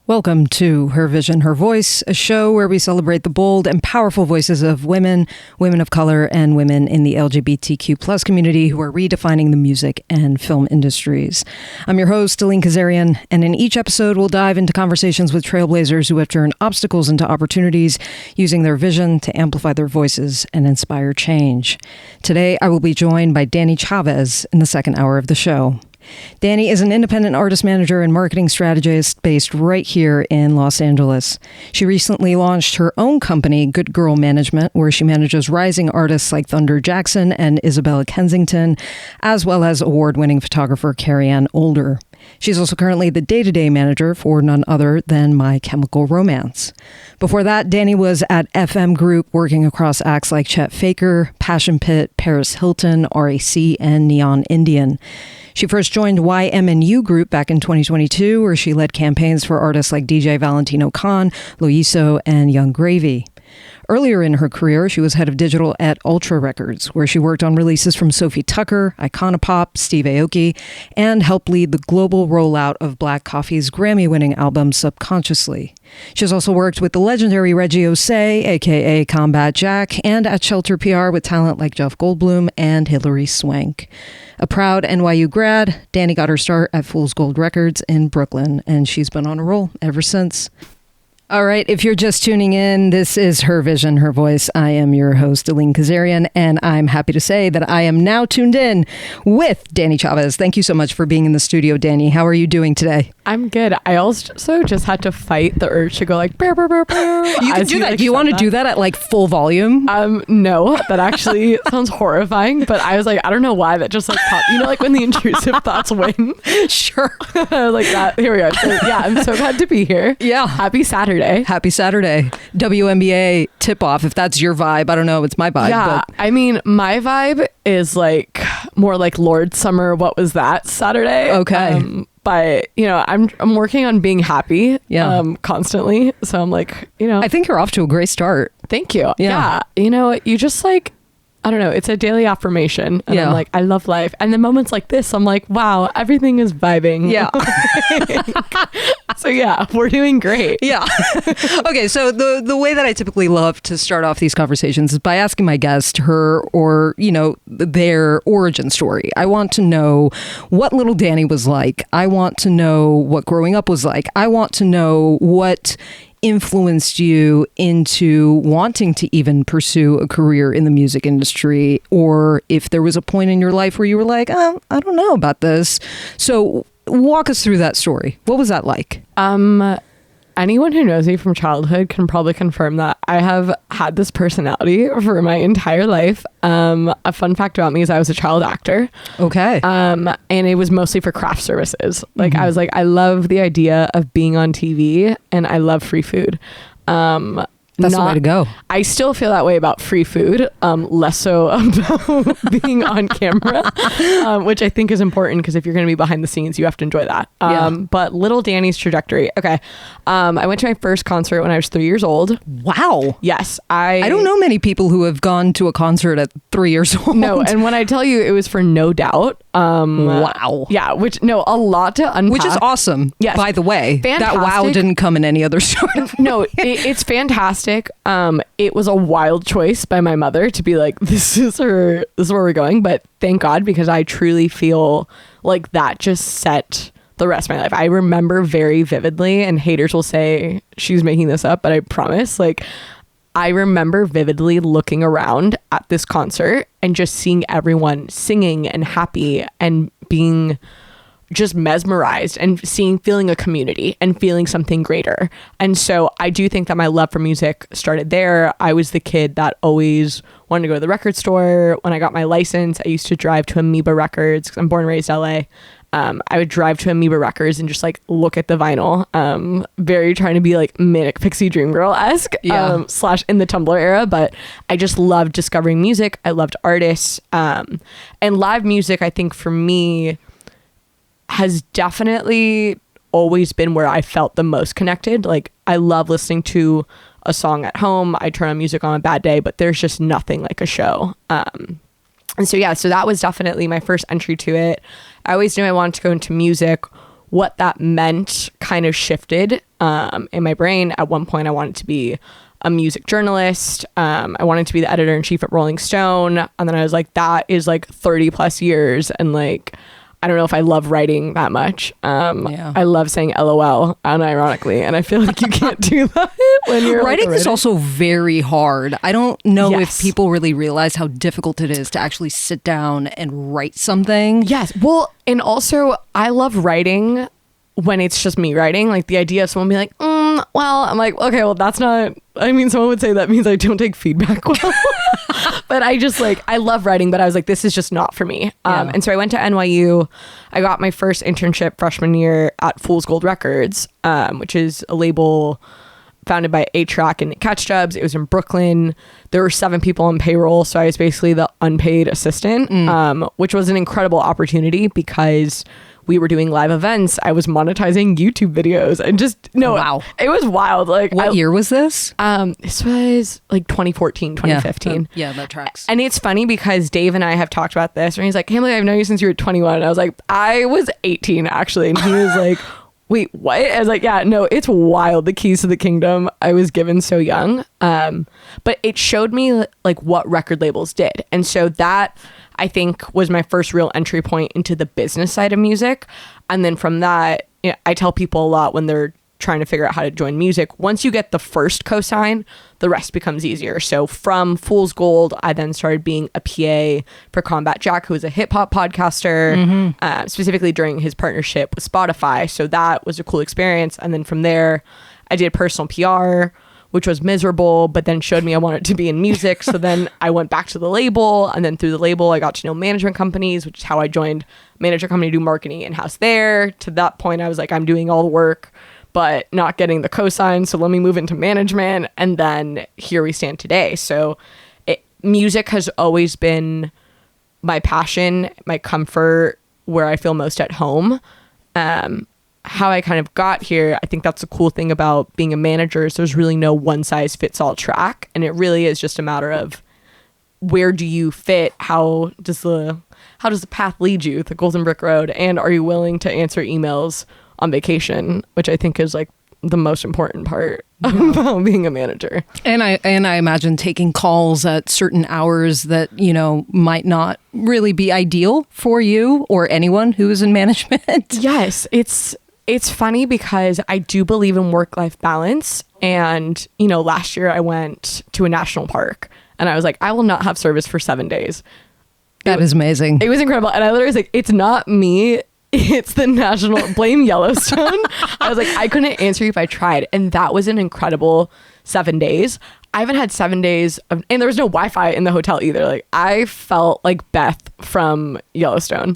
Welcome to Her Vision, Her Voice, a show where we celebrate the bold and powerful voices of women, women of color, and women in the LGBTQ plus community who are redefining the music and film industries. I'm your host, Dani Chavez, and in each episode, we'll dive into conversations with trailblazers who have turned obstacles into opportunities, using their vision to amplify their voices and inspire change. Today, I will be joined by Dani Chavez in the second hour of the show. Dani is an independent artist manager and marketing strategist based right here in Los Angeles. She recently launched her own company, Good Girl Management, where she manages rising artists like Thunder Jackson and Isabella Kensington, as well as award-winning photographer Carrie-Anne Older. She's also currently the day-to-day manager for none other than My Chemical Romance. Before that, Dani was at FM Group, working across acts like Chet Faker, Passion Pit, Paris Hilton, RAC, and Neon Indian. She first joined YMNU Group back in 2022, where she led campaigns for artists like DJ Valentino Khan, Loiso, and Young Gravy. Earlier in her career, she was head of digital at Ultra Records, where she worked on releases from Sophie Tucker, Iconopop, Steve Aoki, and helped lead the global rollout of Black Coffee's Grammy-winning album Subconsciously. She's also worked with the legendary Reggie Osei, aka Combat Jack, and at Shelter PR with talent like Jeff Goldblum and Hilary Swank. A proud NYU grad, Dani got her start at Fool's Gold Records in Brooklyn, and she's been on a roll ever since. All right, if you're just tuning in, this is Her Vision, Her Voice. I am your host, Dani Chavez, and I'm happy to say that I am now tuned in with Dani Chavez. Thank you so much for being in the studio, Dani. How are you doing today? I'm good. I also just had to fight the urge to go like, burr, burr, burr, burr, you can do that. Like, do you want to do that at like full volume? No, that actually sounds horrifying, but I was like, I don't know why that just like popped. You know, like when the intrusive thoughts win? Sure. Like that. Here we are. So yeah, I'm so glad to be here. Yeah. Happy Saturday. Happy Saturday. WNBA tip-off, if that's your vibe. I don't know. It's my vibe. Yeah. But I mean, my vibe is like more like Lord Summer. What was that Saturday? Okay. But, you know, I'm working on being happy constantly. So I'm like, you know. I think you're off to a great start. Thank you. Yeah. You know, you just like, I don't know. It's a daily affirmation. And I'm like, I love life. And the moments like this, I'm like, wow, everything is vibing. Yeah. So yeah, we're doing great. Yeah. Okay. So the way that I typically love to start off these conversations is by asking my guest her or, you know, their origin story. I want to know what little Dani was like. I want to know what growing up was like. I want to know what influenced you into wanting to even pursue a career in the music industry, or if there was a point in your life where you were like, oh, I don't know about this. So walk us through that story. What was that like? Anyone who knows me from childhood can probably confirm that I have had this personality for my entire life. A fun fact about me is I was a child actor. Okay. And it was mostly for craft services. Like I was like, I love the idea of being on TV and I love free food. That's the way to go. I still feel that way about free food, less so about being on camera, which I think is important because if you're going to be behind the scenes, you have to enjoy that. But little Dani's trajectory. Okay. I went to my first concert when I was 3 years old. Wow. Yes. I don't know many people who have gone to a concert at 3 years old. No. And when I tell you it was for No Doubt. Wow. Yeah. A lot to unpack. Which is awesome. Yes. By the way, fantastic. That wow didn't come in any other sort of No, it's fantastic. It was a wild choice by my mother to be like, this is where we're going. But thank God, because I truly feel like that just set the rest of my life. I remember very vividly, and haters will say she's making this up, but I promise, like, I remember vividly looking around at this concert and just seeing everyone singing and happy and being just mesmerized and feeling a community and feeling something greater. And so I do think that my love for music started there. I was the kid that always wanted to go to the record store. When I got my license, I used to drive to Amoeba Records, 'cause I'm born and raised LA. I would drive to Amoeba Records and just like look at the vinyl, very trying to be like Manic Pixie Dream Girl-esque, slash in the Tumblr era. But I just loved discovering music. I loved artists, and live music, I think for me, has definitely always been where I felt the most connected. Like I love listening to a song at home. I turn on music on a bad day, but there's just nothing like a show. And so that was definitely my first entry to it. I always knew I wanted to go into music. What that meant kind of shifted in my brain. At one point, I wanted to be a music journalist. I wanted to be the editor-in-chief at Rolling Stone. And then I was like, that is like 30 plus years. And like, I don't know if I love writing that much. I love saying LOL unironically. And I feel like you can't do that when you're writing like, is also very hard. I don't know if people really realize how difficult it is to actually sit down and write something. Yes. Well, and also I love writing when it's just me writing. Like the idea of someone being like, well, I'm like, okay, well, that's not, I mean, someone would say that means I don't take feedback well. But I just like, I love writing, but I was like, this is just not for me. And so I went to NYU. I got my first internship freshman year at Fool's Gold Records, which is a label founded by A-Track and Nick Ketchubs. It was in Brooklyn. There were 7 people on payroll. So I was basically the unpaid assistant, which was an incredible opportunity because we were doing live events. I was monetizing YouTube videos and just, wow. It was wild. Like, what year was this? This was like 2014, 2015. Yeah, that tracks. And it's funny because Dave and I have talked about this, and he's like, Emily, I've known you since you were 21. And I was like, I was 18 actually. And he was like, wait, what? I was like, yeah, no, it's wild. The keys to the kingdom I was given so young. But it showed me like what record labels did. And so that, I think, was my first real entry point into the business side of music. And then from that, you know, I tell people a lot when they're trying to figure out how to join music, once you get the first cosign, the rest becomes easier. So from Fool's Gold, I then started being a PA for Combat Jack, who is a hip hop podcaster, specifically during his partnership with Spotify. So that was a cool experience. And then from there, I did personal PR, which was miserable, but then showed me I wanted to be in music. So then I went back to the label, and then through the label, I got to know management companies, which is how I joined a management company to do marketing in-house there. To that point, I was like, I'm doing all the work, but not getting the cosign. So let me move into management. And then here we stand today. So music has always been my passion, my comfort, where I feel most at home. How I kind of got here, I think that's the cool thing about being a manager is there's really no one size fits all track. And it really is just a matter of where do you fit? How does the path lead you, the Golden Brick Road? And are you willing to answer emails on vacation, which I think is like the most important part about being a manager. And I imagine taking calls at certain hours that, you know, might not really be ideal for you or anyone who is in management. Yes, it's funny because I do believe in work-life balance. And, you know, last year I went to a national park and I was like, I will not have service for 7 days. That is amazing. It was incredible. And I literally was like, it's not me. It's the national, blame Yellowstone. I was like, I couldn't answer you if I tried. And that was an incredible 7 days. I haven't had 7 days of, and there was no Wi-Fi in the hotel either. Like I felt like Beth from Yellowstone,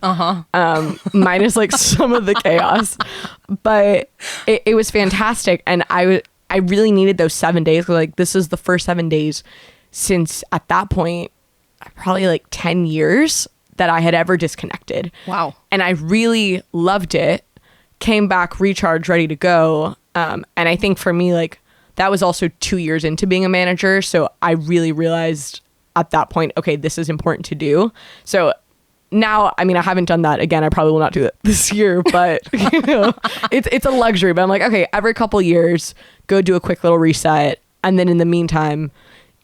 minus like some of the chaos, but it was fantastic. And I really needed those 7 days. Like this is the first 7 days since at that point, probably like 10 years that I had ever disconnected. Wow. And I really loved it, came back, recharged, ready to go. And I think for me, like that was also 2 years into being a manager. So I really realized at that point, okay, this is important to do. So now, I mean, I haven't done that again. I probably will not do it this year, but you know, it's a luxury, but I'm like, okay, every couple years, go do a quick little reset. And then in the meantime,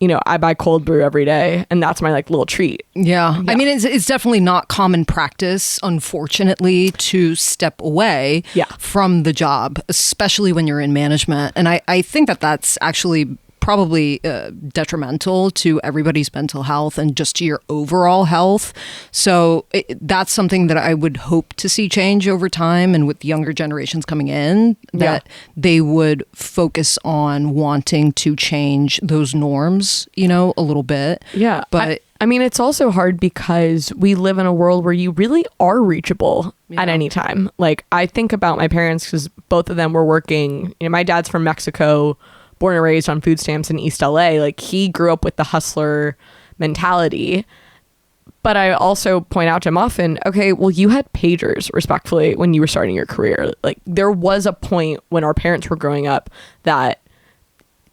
you know, I buy cold brew every day and that's my like little treat. Yeah. I mean, it's definitely not common practice, unfortunately, to step away from the job, especially when you're in management. And I think that that's actually probably detrimental to everybody's mental health and just to your overall health. So that's something that I would hope to see change over time, and with younger generations coming in, that they would focus on wanting to change those norms, you know, a little bit. Yeah. But I mean, it's also hard because we live in a world where you really are reachable at any time. Like I think about my parents because both of them were working, you know, my dad's from Mexico, born and raised on food stamps in East LA. Like he grew up with the hustler mentality. But I also point out to him often, okay, well, you had pagers, respectfully, when you were starting your career. Like there was a point when our parents were growing up that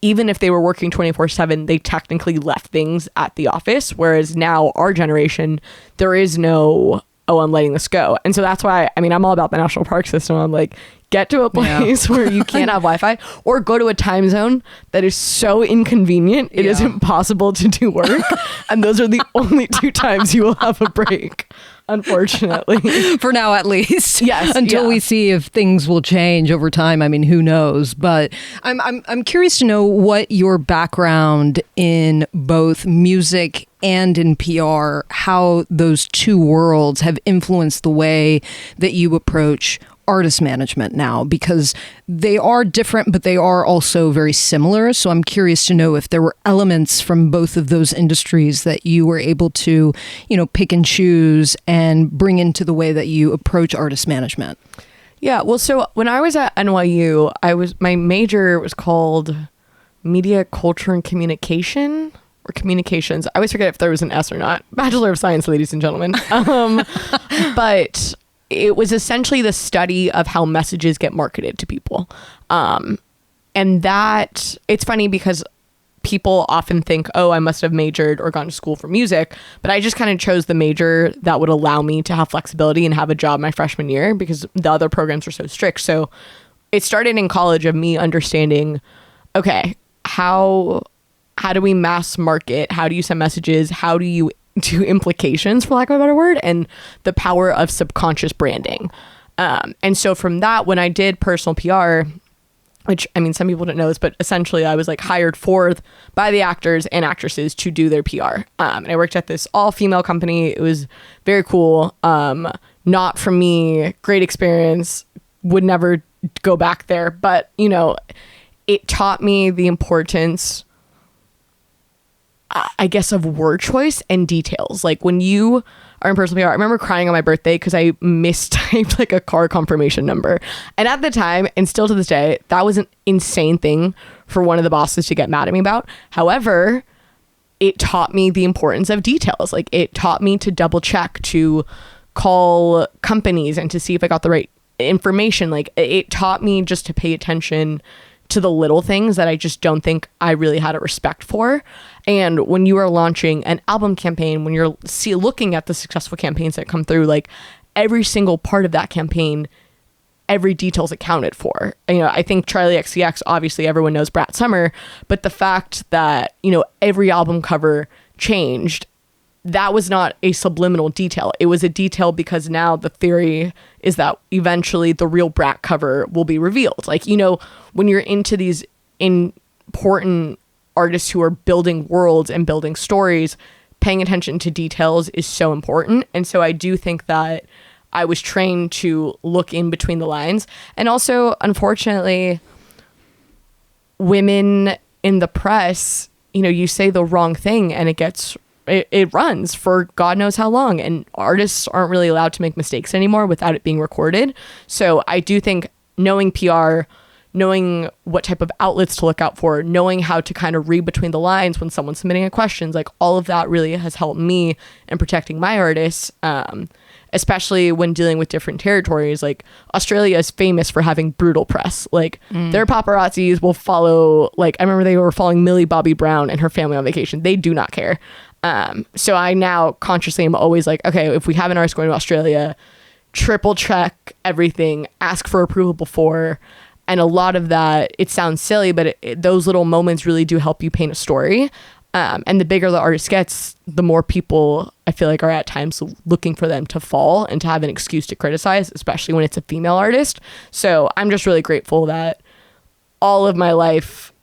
even if they were working 24/7, they technically left things at the office. Whereas now our generation, there is no oh, I'm letting this go. And so that's why, I mean, I'm all about the national park system. I'm like, get to a place where you can't have Wi-Fi, or go to a time zone that is so inconvenient it is impossible to do work. And those are the only 2 times you will have a break, unfortunately. For now, at least. Yes. Until we see if things will change over time. I mean, who knows? But I'm curious to know what your background in both music and in PR, how those 2 worlds have influenced the way that you approach artist management now, because they are different, but they are also very similar. So I'm curious to know if there were elements from both of those industries that you were able to, pick and choose and bring into the way that you approach artist management. Yeah. Well, so when I was at NYU, my major was called Media, Culture, and Communication, or Communications. I always forget if there was an S or not. Bachelor of Science, ladies and gentlemen. But it was essentially the study of how messages get marketed to people. And that, it's funny because people often think, oh, I must have majored or gone to school for music, but I just kind of chose the major that would allow me to have flexibility and have a job my freshman year, because the other programs were so strict. So it started in college of me understanding, okay, how do we mass market? How do you send messages? How do you do implications, for lack of a better word, and the power of subconscious branding. And so from that, when I did personal PR, which, I mean, some people don't know this, but essentially I was like hired by the actors and actresses to do their PR. And I worked at this all-female company. It was very cool. Not for me, great experience, would never go back there. But, it taught me the importance, I guess, of word choice and details. Like when you are in personal PR, I remember crying on my birthday because I mistyped like a car confirmation number. And at the time, and still to this day, that was an insane thing for one of the bosses to get mad at me about. However, it taught me the importance of details. Like it taught me to double check, to call companies and to see if I got the right information. Like it taught me just to pay attention to the little things that I just don't think I really had a respect for. And when you are launching an album campaign, when you're looking at the successful campaigns that come through, like every single part of that campaign, every detail's accounted for. I think Charlie XCX, obviously everyone knows Brat Summer, but the fact that, every album cover changed, that was not a subliminal detail. It was a detail because now the theory is that eventually the real Brat cover will be revealed. Like, when you're into these important artists who are building worlds and building stories, paying attention to details is so important. And so I do think that I was trained to look in between the lines. And also, unfortunately, women in the press, you say the wrong thing and it runs for God knows how long, and artists aren't really allowed to make mistakes anymore without it being recorded. So I do think knowing PR, knowing what type of outlets to look out for, knowing how to kind of read between the lines when someone's submitting a question, like all of that really has helped me in protecting my artists, especially when dealing with different territories. Like Australia is famous for having brutal press. Like their paparazzis will follow, like I remember they were following Millie Bobby Brown and her family on vacation. They do not care. So I now consciously am always like, okay, if we have an artist going to Australia, triple check everything, ask for approval before. And a lot of that, it sounds silly, but those little moments really do help you paint a story. And the bigger the artist gets, the more people I feel like are at times looking for them to fall and to have an excuse to criticize, especially when it's a female artist. So I'm just really grateful that all of my life,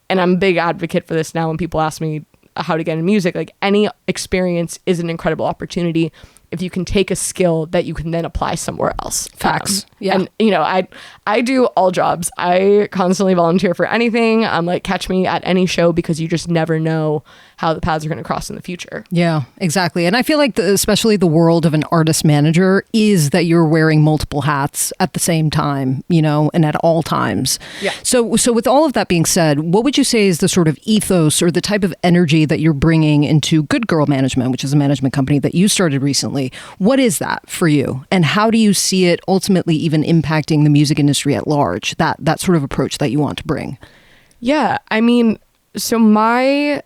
and I'm a big advocate for this now when people ask me how to get into music, like any experience is an incredible opportunity if you can take a skill that you can then apply somewhere else. Facts. Yeah. And I do all jobs. I constantly volunteer for anything. I'm like, catch me at any show, because you just never know how the paths are going to cross in the future. Yeah, exactly. And I feel like especially the world of an artist manager is that you're wearing multiple hats at the same time, and at all times. Yeah. So with all of that being said, what would you say is the sort of ethos or the type of energy that you're bringing into Good Girl Management, which is a management company that you started recently? What is that for you? And how do you see it ultimately even impacting the music industry at large, that sort of approach that you want to bring? Yeah, I mean, so my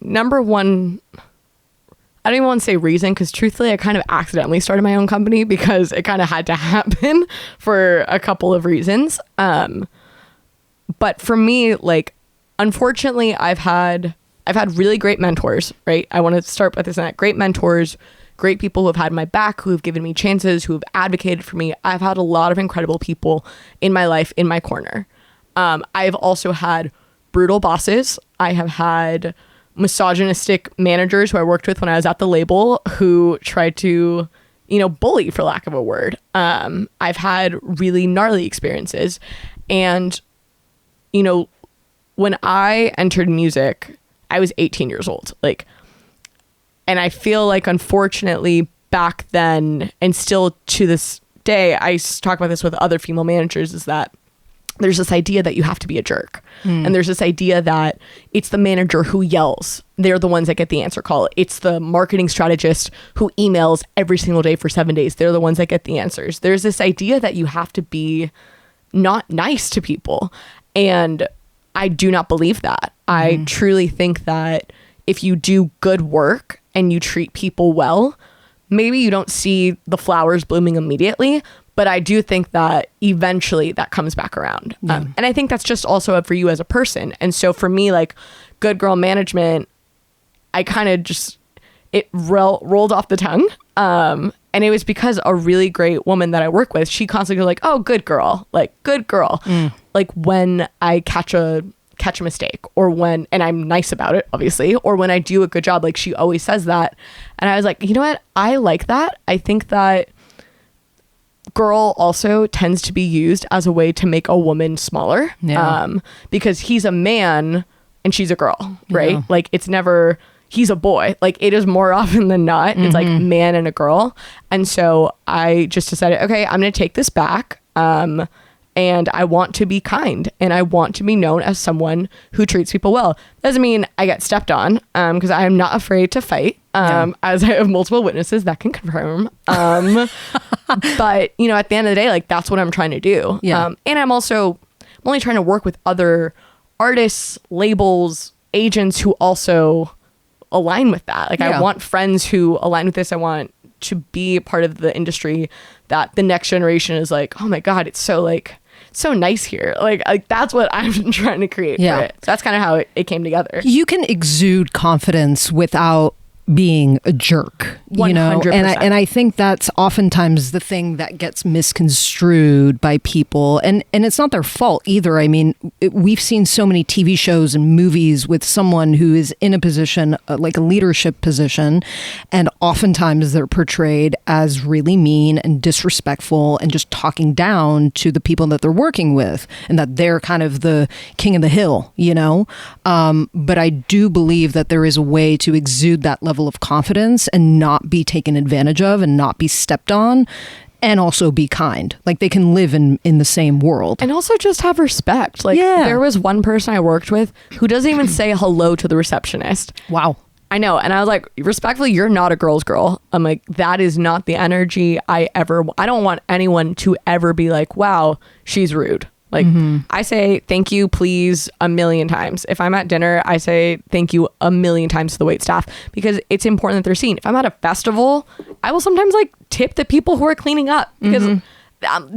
number one, I don't even want to say reason, because truthfully, I kind of accidentally started my own company because it kind of had to happen for a couple of reasons. But for me, like, unfortunately, I've had really great mentors, right? I want to start with this and that. Great mentors, great people who have had my back, who have given me chances, who have advocated for me. I've had a lot of incredible people in my life, in my corner. I've also had brutal bosses. I have had misogynistic managers who I worked with when I was at the label who tried to, bully, for lack of a word. I've had really gnarly experiences. And, when I entered music, I was 18 years old. And I feel like, unfortunately, back then, and still to this day, I talk about this with other female managers, is that there's this idea that you have to be a jerk. And there's this idea that it's the manager who yells. They're the ones that get the answer call. It's the marketing strategist who emails every single day for 7 days. They're the ones that get the answers. There's this idea that you have to be not nice to people. And I do not believe that. I truly think that if you do good work and you treat people well, maybe you don't see the flowers blooming immediately, but I do think that eventually that comes back around. And I think that's just also up for you as a person. And so for me, like, good girl management, I kind of just, it rolled off the tongue. And it was because a really great woman that I work with, she constantly was like, oh, good girl, like, good girl. Like, when I catch a mistake, or when, and I'm nice about it, obviously, or when I do a good job, like, she always says that. And I was like, you know what? I like that. I think that girl also tends to be used as a way to make a woman smaller. Because he's a man and she's a girl, right? Yeah. Like, it's never, he's a boy. Like, it is more often than not, it's like man and a girl. And so I just decided, okay, I'm going to take this back. And I want to be kind, and I want to be known as someone who treats people well. Doesn't mean I get stepped on, because I am not afraid to fight, as I have multiple witnesses that can confirm. But, at the end of the day, like, that's what I'm trying to do. And I'm only trying to work with other artists, labels, agents who also align with that. Like, I want friends who align with this. I want to be part of the industry that the next generation is like, oh my God, it's so nice here. Like that's what I'm trying to create for it. So that's kind of how it came together. You can exude confidence without being a jerk, 100%. And I think that's oftentimes the thing that gets misconstrued by people, and it's not their fault either. I mean, we've seen so many TV shows and movies with someone who is in a position, like a leadership position, and oftentimes they're portrayed as really mean and disrespectful and just talking down to the people that they're working with, and that they're kind of the king of the hill, but I do believe that there is a way to exude that level of confidence and not be taken advantage of and not be stepped on, and also be kind. Like, they can live in the same world. And also just have respect. Like, there was one person I worked with who doesn't even say hello to the receptionist. Wow. I know. And I was like, respectfully, you're not a girl's girl. I'm like, that is not the energy I don't want anyone to ever be like, wow, she's rude. Like, I say thank you, please, a million times. If I'm at dinner, I say thank you a million times to the wait staff, because it's important that they're seen. If I'm at a festival, I will sometimes like tip the people who are cleaning up, because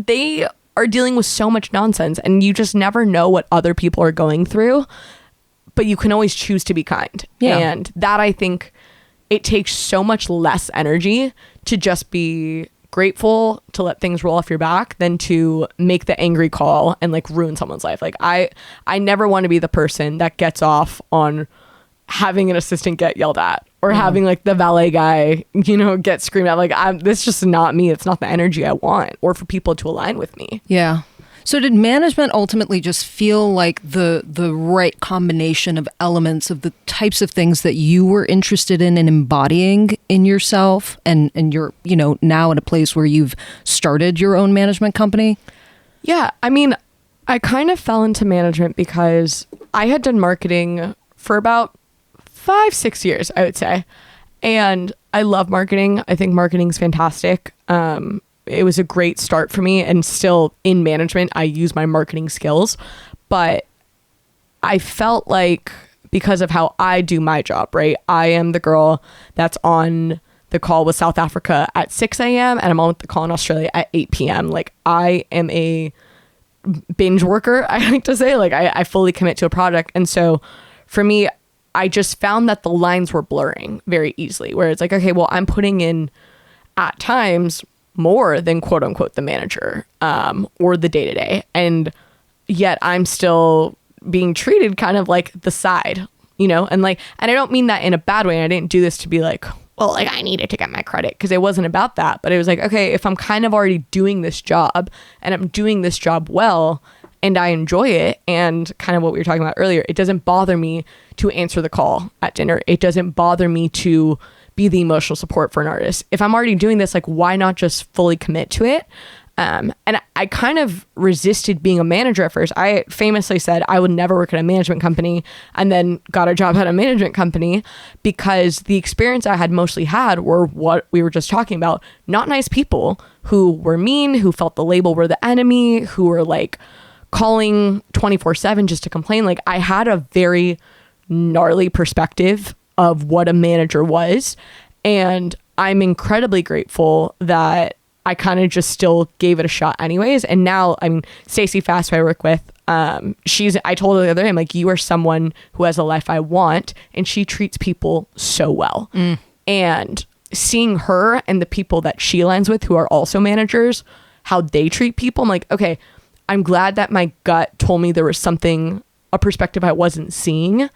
they are dealing with so much nonsense, and you just never know what other people are going through, but you can always choose to be kind. And that, I think, it takes so much less energy to just be grateful, to let things roll off your back, than to make the angry call and like ruin someone's life. Like, I never want to be the person that gets off on having an assistant get yelled at, or having like the valet guy, get screamed at. Like, this is just not me. It's not the energy I want, or for people to align with me. Yeah. So did management ultimately just feel like the right combination of elements of the types of things that you were interested in and embodying in yourself, and you're, now in a place where you've started your own management company? Yeah. I mean, I kind of fell into management because I had done marketing for about 5-6 years, I would say. And I love marketing. I think marketing's fantastic. It was a great start for me, and still in management, I use my marketing skills, but I felt like because of how I do my job, right? I am the girl that's on the call with South Africa at 6 a.m. and I'm on the call in Australia at 8 p.m. Like, I am a binge worker, I like to say. Like, I fully commit to a project. And so for me, I just found that the lines were blurring very easily, where it's like, okay, well, I'm putting in at times more than quote unquote the manager or the day-to-day, and yet I'm still being treated kind of like the side, you know? And I don't mean that in a bad way. I didn't do this to be like, well, like, I needed to get my credit, because it wasn't about that. But it was like, okay, if I'm kind of already doing this job and I'm doing this job well and I enjoy it, and kind of what we were talking about earlier, it doesn't bother me to answer the call at dinner. It doesn't bother me to be the emotional support for an artist. If I'm already doing this, like, why not just fully commit to it? And I kind of resisted being a manager at first. I famously said I would never work at a management company, and then got a job at a management company, because the experience I had mostly had were what we were just talking about. Not nice people who were mean, who felt the label were the enemy, who were like calling 24/7 just to complain. Like, I had a very gnarly perspective of what a manager was. And I'm incredibly grateful that I kind of just still gave it a shot anyways. And now, I mean, Stacey Fast, who I work with, I told her the other day, I'm like, you are someone who has a life I want. And she treats people so well. And seeing her and the people that she aligns with, who are also managers, how they treat people, I'm like, okay, I'm glad that my gut told me there was something, a perspective I wasn't seeing.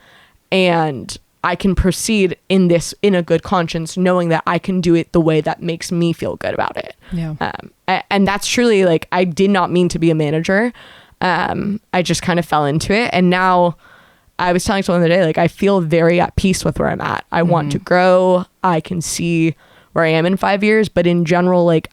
And I can proceed in this in a good conscience, knowing that I can do it the way that makes me feel good about it. Yeah. And that's truly, like, I did not mean to be a manager. I just kind of fell into it. And now, I was telling someone the other day, like, I feel very at peace with where I'm at. I want to grow. I can see where I am in 5 years. But in general, like,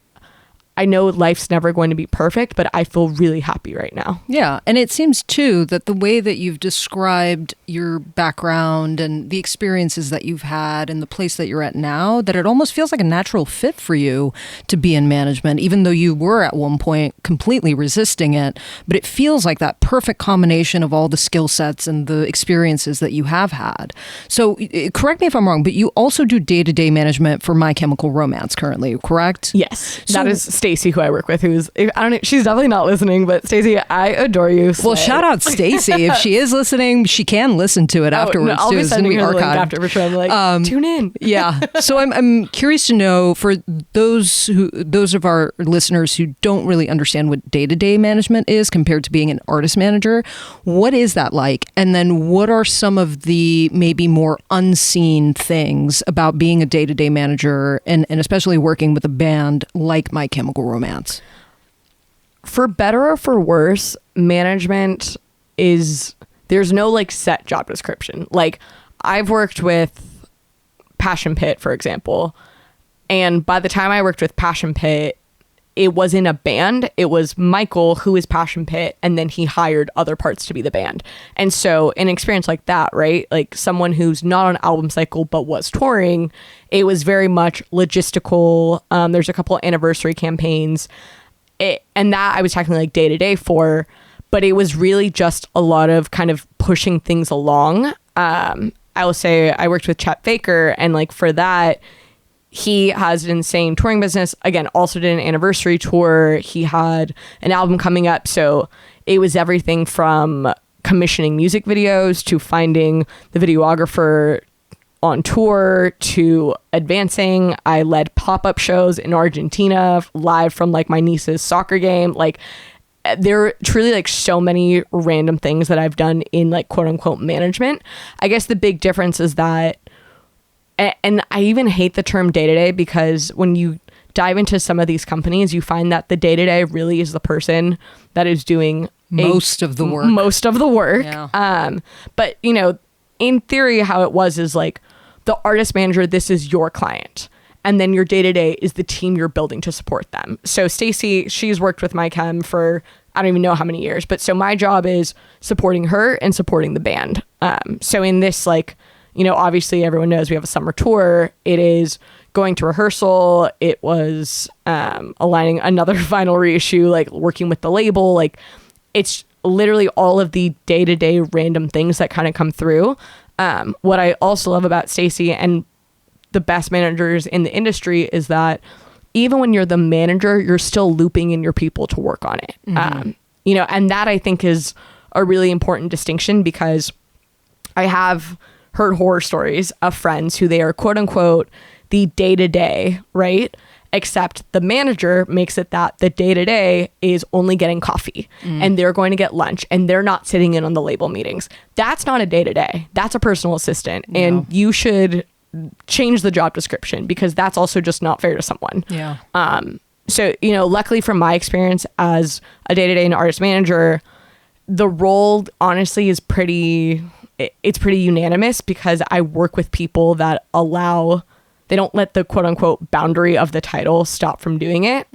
I know life's never going to be perfect, but I feel really happy right now. Yeah. And it seems too that the way that you've described your background and the experiences that you've had and the place that you're at now, that it almost feels like a natural fit for you to be in management, even though you were at one point completely resisting it. But it feels like that perfect combination of all the skill sets and the experiences that you have had. So correct me if I'm wrong, but you also do day-to-day management for My Chemical Romance currently, correct? Yes. So, that is Stacey, who I work with, who's, I don't know, she's definitely not listening, but Stacey, I adore you. Well, shout out Stacey. If she is listening, she can listen to it afterwards. No, I'll be sending her the link after, for sure. I'm like, tune in. Yeah. So I'm curious to know, for those of our listeners who don't really understand what day-to-day management is compared to being an artist manager, what is that like? And then what are some of the maybe more unseen things about being a day-to-day manager, and especially working with a band like My Chemical Romance? For better or for worse, management there's no like set job description. Like, I've worked with Passion Pit, for example, and by the time I worked with Passion Pit, it wasn't a band. It was Michael, who is Passion Pit, and then he hired other parts to be the band. And so an experience like that, right? Like, someone who's not on album cycle but was touring, it was very much logistical. There's a couple of anniversary campaigns, and that I was technically like day to day for, but it was really just a lot of kind of pushing things along. I will say I worked with Chet Faker, and like for that, he has an insane touring business. Again, also did an anniversary tour. He had an album coming up. So it was everything from commissioning music videos to finding the videographer on tour to advancing. I led pop-up shows in Argentina live from like my niece's soccer game. Like, there are truly like so many random things that I've done in like quote unquote management. I guess the big difference is that, and I even hate the term day-to-day, because when you dive into some of these companies, you find that the day-to-day really is the person that is doing most of the work. Yeah. But you know, in theory, how it was is like, the artist manager, this is your client. And then your day-to-day is the team you're building to support them. So Stacey, she's worked with My Chem for, I don't even know how many years, but so my job is supporting her and supporting the band. So in this, like, you know, obviously everyone knows we have a summer tour. It is going to rehearsal. It was aligning another vinyl reissue, like working with the label. Like, it's literally all of the day-to-day random things that kind of come through. What I also love about Stacey and the best managers in the industry is that even when you're the manager, you're still looping in your people to work on it. You know, and that I think is a really important distinction, because I have heard horror stories of friends who they are quote unquote the day-to-day, right? Except the manager makes it that the day-to-day is only getting coffee and they're going to get lunch and they're not sitting in on the label meetings. That's not a day-to-day. That's a personal assistant. Yeah. And you should change the job description, because that's also just not fair to someone. Yeah. So, you know, luckily from my experience as a day-to-day and artist manager, the role honestly is pretty unanimous, because I work with people that they don't let the quote unquote boundary of the title stop from doing it.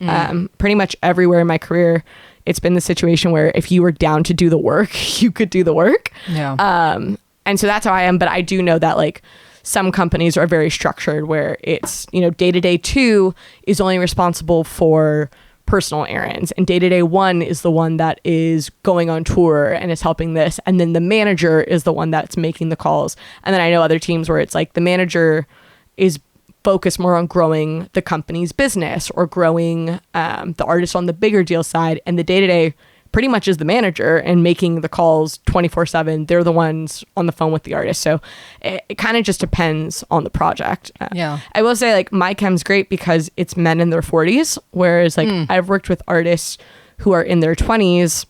Pretty much everywhere in my career, it's been the situation where if you were down to do the work, you could do the work. Yeah. And so that's how I am. But I do know that like some companies are very structured where it's, you know, day-to-day 2 is only responsible for personal errands, and day-to-day 1 is the one that is going on tour and is helping this, and then the manager is the one that's making the calls. And then I know other teams where it's like the manager is focused more on growing the company's business or growing the artist on the bigger deal side, and the day-to-day pretty much is the manager and making the calls 24/7. They're the ones on the phone with the artist. So it kind of just depends on the project. Yeah. I will say like my chem's great because it's men in their 40s, whereas like I've worked with artists who are in their 20s.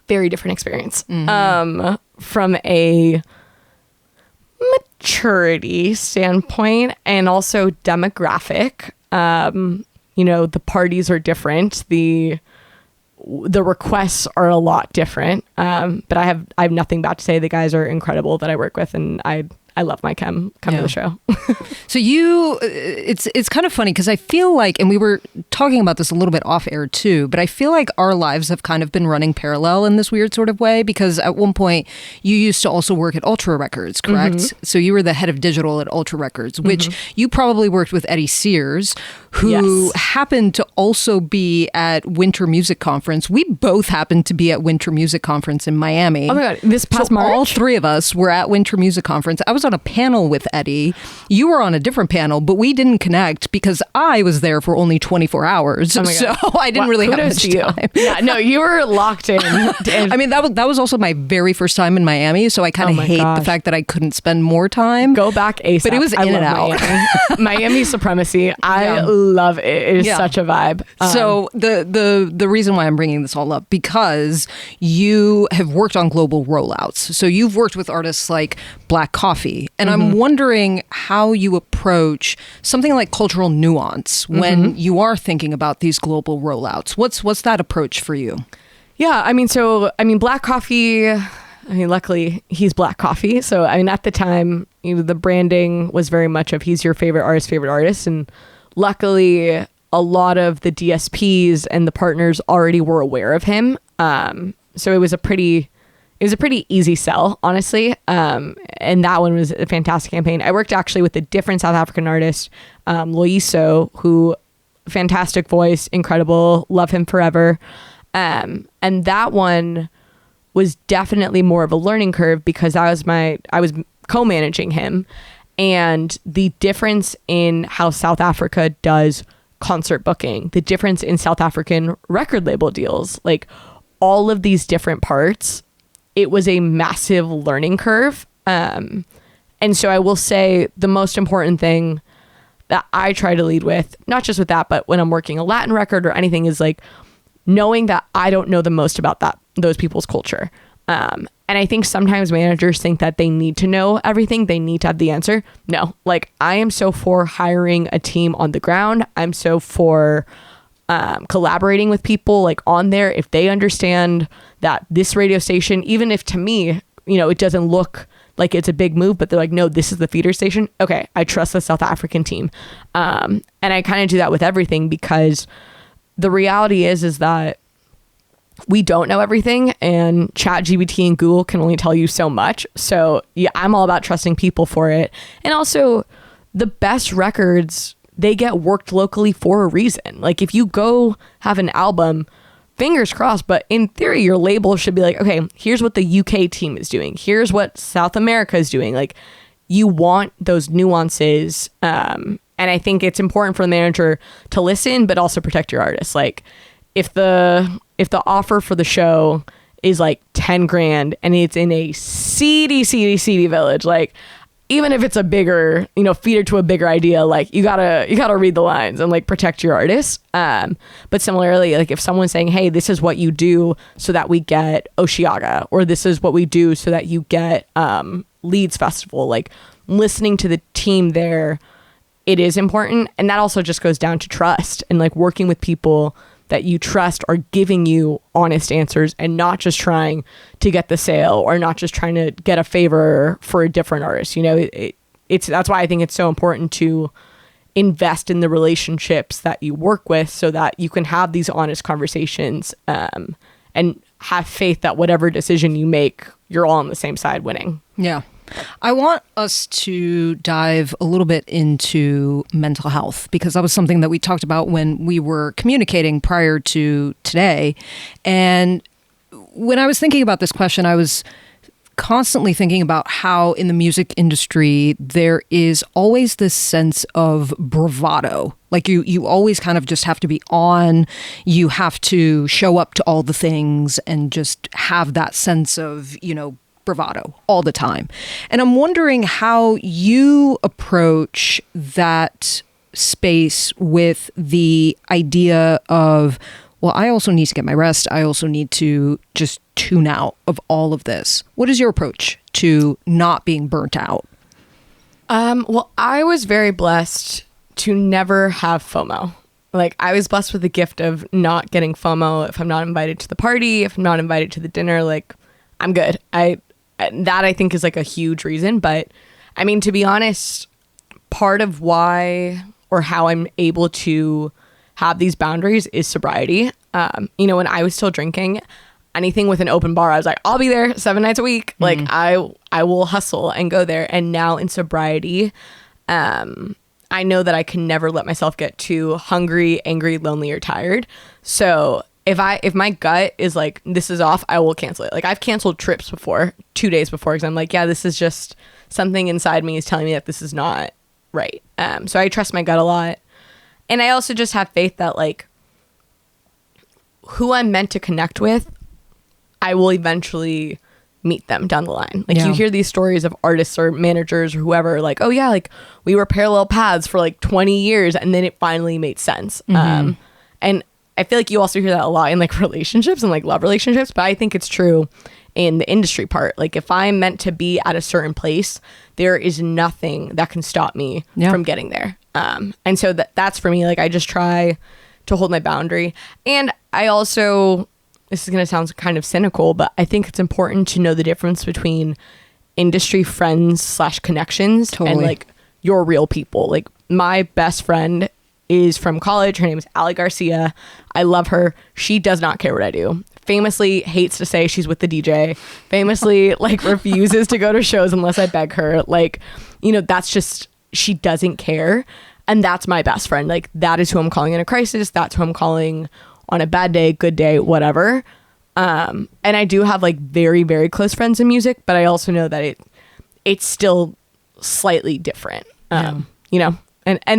Very different experience from a maturity standpoint and also demographic. You know, the parties are different. The requests are a lot different. But I have nothing bad to say. The guys are incredible that I work with, and I love my chem to the show. So it's kind of funny because I feel like, and we were talking about this a little bit off air too, but I feel like our lives have kind of been running parallel in this weird sort of way, because at one point you used to also work at Ultra Records, correct? So you were the head of digital at Ultra Records, which you probably worked with Eddie Sears, who happened to also be at Winter Music Conference. We both happened to be at Winter Music Conference in Miami. Oh my God, this past March? All three of us were at Winter Music Conference. I was on a panel with Eddie. You were on a different panel, but we didn't connect because I was there for only 24 hours. Oh so I didn't really have much time. Yeah, no, you were locked in. I mean, that was also my very first time in Miami, so I kind of hate the fact that I couldn't spend more time. Go back ASAP. But it was in and out. Miami supremacy. I love it. It is such a vibe. So the reason why I'm bringing this all up, because you have worked on global rollouts. So you've worked with artists like Black Coffee, and I'm wondering how you approach something like cultural nuance when you are thinking about these global rollouts. What's that approach for you? Yeah, I mean, Black Coffee, luckily he's Black Coffee. So, at the time, the branding was very much of he's your favorite artist. And luckily, a lot of the DSPs and the partners already were aware of him. So it was a pretty easy sell, honestly. And that one was a fantastic campaign. I worked actually with a different South African artist, Loiso, who fantastic voice, incredible, love him forever. And that one was definitely more of a learning curve because I was co-managing him, and the difference in how South Africa does concert booking, the difference in South African record label deals, like all of these different parts, it was a massive learning curve. And so I will say the most important thing that I try to lead with, not just with that, but when I'm working a Latin record or anything, is like knowing that I don't know the most about those people's culture. And I think sometimes managers think that they need to know everything. They need to have the answer. No, like I am so for hiring a team on the ground. I'm so for collaborating with people like on there. If they understand that this radio station, even if to me, it doesn't look like it's a big move, but they're like, no, this is the feeder station. Okay, I trust the South African team. And I kind of do that with everything because the reality is that we don't know everything, and ChatGPT and Google can only tell you so much. So yeah, I'm all about trusting people for it. And also the best records, they get worked locally for a reason. Like if you go have an album fingers crossed, but in theory, your label should be like, okay, here's what the UK team is doing. Here's what South America is doing. Like, you want those nuances. And I think it's important for the manager to listen, but also protect your artist. Like, if the offer for the show is like 10 grand and it's in a seedy village, like, even if it's a bigger, feeder to a bigger idea, like, you gotta read the lines and like protect your artist. But similarly, like, if someone's saying, hey, this is what you do so that we get Osheaga, or this is what we do so that you get Leeds Festival, like, listening to the team there, it is important. And that also just goes down to trust and like working with people that you trust are giving you honest answers and not just trying to get the sale or not just trying to get a favor for a different artist. That's why I think it's so important to invest in the relationships that you work with so that you can have these honest conversations, and have faith that whatever decision you make, you're all on the same side winning. Yeah. I want us to dive a little bit into mental health, because that was something that we talked about when we were communicating prior to today. And when I was thinking about this question, I was constantly thinking about how in the music industry, there is always this sense of bravado. Like you always kind of just have to be on, you have to show up to all the things and just have that sense of, bravado all the time. And I'm wondering how you approach that space with the idea of, well, I also need to get my rest. I also need to just tune out of all of this. What is your approach to not being burnt out? Well, I was very blessed to never have FOMO. Like, I was blessed with the gift of not getting FOMO. If I'm not invited to the party, if I'm not invited to the dinner, like, I'm good. That I think is like a huge reason. But I mean, to be honest, part of why or how I'm able to have these boundaries is sobriety. When I was still drinking, anything with an open bar, I was like, I'll be there 7 nights a week. Like, I will hustle and go there. And now in sobriety, I know that I can never let myself get too hungry, angry, lonely, or tired. So if my gut is like, this is off, I will cancel it. Like, I've canceled trips before, 2 days before, because I'm like, yeah, this is just something inside me is telling me that this is not right. So I trust my gut a lot. And I also just have faith that, like, who I'm meant to connect with, I will eventually meet them down the line. Like, you hear these stories of artists or managers or whoever, like, oh yeah, like, we were parallel paths for like 20 years and then it finally made sense. And I feel like you also hear that a lot in like relationships and like love relationships, but I think it's true in the industry part. Like, if I'm meant to be at a certain place, there is nothing that can stop me from getting there. And so that's for me. Like, I just try to hold my boundary. And I also, this is going to sound kind of cynical, but I think it's important to know the difference between industry friends / connections and like your real people. Like, my best friend is from college. Her name is Ali Garcia. I love her. She does not care what I do. Famously hates to say she's with the DJ. Famously like refuses to go to shows unless I beg her. Like, that's just, she doesn't care. And that's my best friend. Like, that is who I'm calling in a crisis. That's who I'm calling on a bad day, good day, whatever. And I do have like very, very close friends in music, but I also know that it's still slightly different. And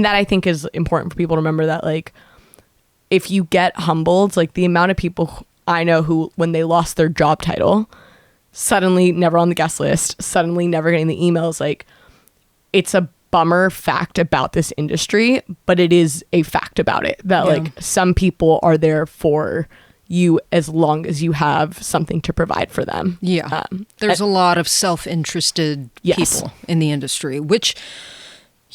that I think is important for people to remember, that like, if you get humbled, like the amount of people I know who, when they lost their job title, suddenly never on the guest list, suddenly never getting the emails, like, it's a bummer fact about this industry, but it is a fact about it that like some people are there for you as long as you have something to provide for them. There's a lot of self-interested people in the industry, which,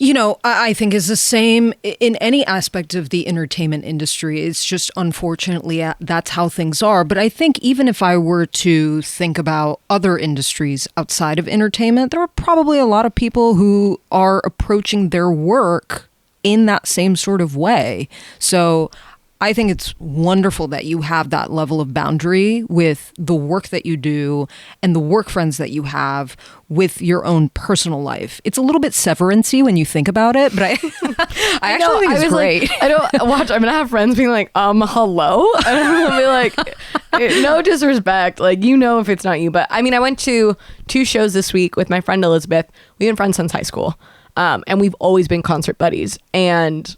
I think is the same in any aspect of the entertainment industry. It's just, unfortunately, that's how things are. But I think even if I were to think about other industries outside of entertainment, there are probably a lot of people who are approaching their work in that same sort of way. So I think it's wonderful that you have that level of boundary with the work that you do and the work friends that you have with your own personal life. It's a little bit severance-y when you think about it, but I actually think it's great. Like, I don't watch. I'm gonna have friends being like, hello, and I'm gonna be like, no disrespect, like, you know, if it's not you. But I mean, I went to 2 shows this week with my friend Elizabeth. We've been friends since high school, and we've always been concert buddies. And